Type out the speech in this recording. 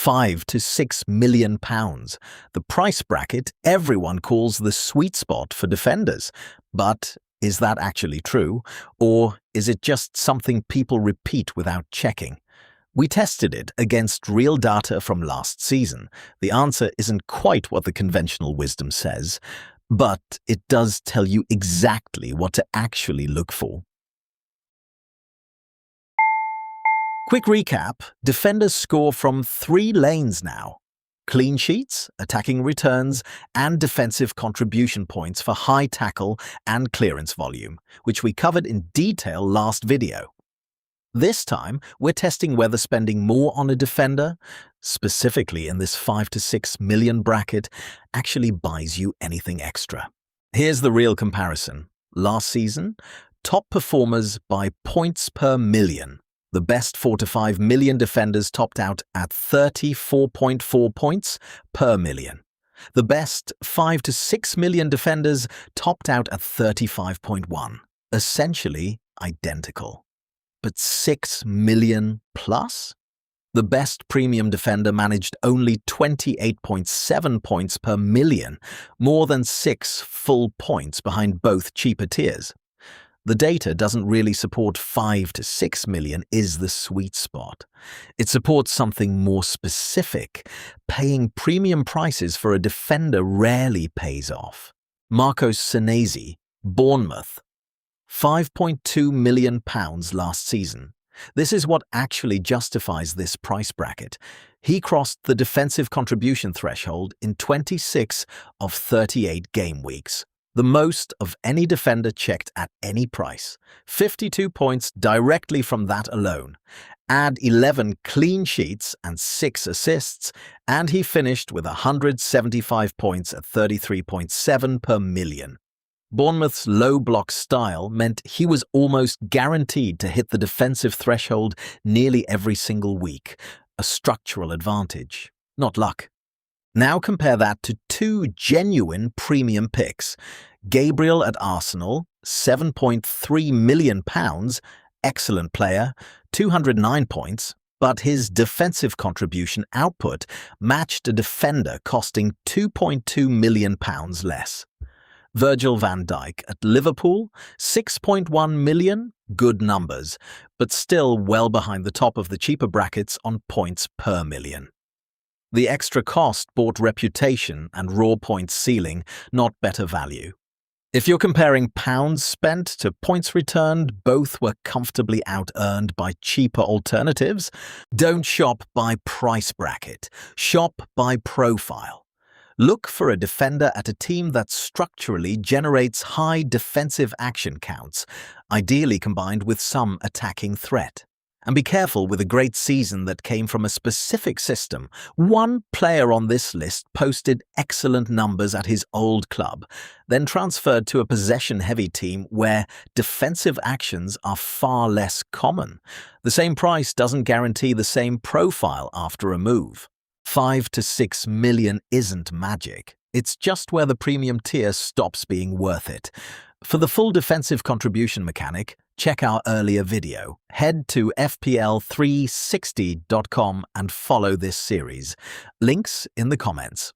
£5 to £6 million, the price bracket everyone calls the sweet spot for defenders. But is that actually true, or is it just something people repeat without checking? We tested it against real data from last season. The answer isn't quite what the conventional wisdom says, but it does tell you exactly what to actually look for. Quick recap, defenders score from 3 lanes now: clean sheets, attacking returns, and defensive contribution points for high tackle and clearance volume, which we covered in detail last video. This time, we're testing whether spending more on a defender, specifically in this 5 to 6 million bracket, actually buys you anything extra. Here's the real comparison. Last season, top performers by points per million. The best 4 to 5 million defenders topped out at 34.4 points per million. The best 5 to 6 million defenders topped out at 35.1, essentially identical. But 6 million plus? The best premium defender managed only 28.7 points per million, more than 6 full points behind both cheaper tiers. The data doesn't really support 5 to 6 million is the sweet spot. It supports something more specific. Paying premium prices for a defender rarely pays off. Marcos Senesi, Bournemouth. £5.2 million last season. This is what actually justifies this price bracket. He crossed the defensive contribution threshold in 26 of 38 game weeks, the most of any defender checked at any price. 52 points directly from that alone. Add 11 clean sheets and 6 assists, and he finished with 175 points at 33.7 per million. Bournemouth's low block style meant he was almost guaranteed to hit the defensive threshold nearly every single week, a structural advantage, not luck. Now compare that to 2 genuine premium picks. Gabriel at Arsenal, £7.3 million, excellent player, 209 points, but his defensive contribution output matched a defender costing £2.2 million less. Virgil van Dijk at Liverpool, 6.1 million, good numbers, but still well behind the top of the cheaper brackets on points per million. The extra cost bought reputation and raw points ceiling, not better value. If you're comparing pounds spent to points returned, both were comfortably out-earned by cheaper alternatives. Don't shop by price bracket, shop by profile. Look for a defender at a team that structurally generates high defensive action counts, ideally combined with some attacking threat. And be careful with a great season that came from a specific system. One player on this list posted excellent numbers at his old club, then transferred to a possession-heavy team where defensive actions are far less common. The same price doesn't guarantee the same profile after a move. 5 to 6 million isn't magic. It's just where the premium tier stops being worth it. For the full defensive contribution mechanic, check our earlier video. Head to FPL360.com and follow this series. Links in the comments.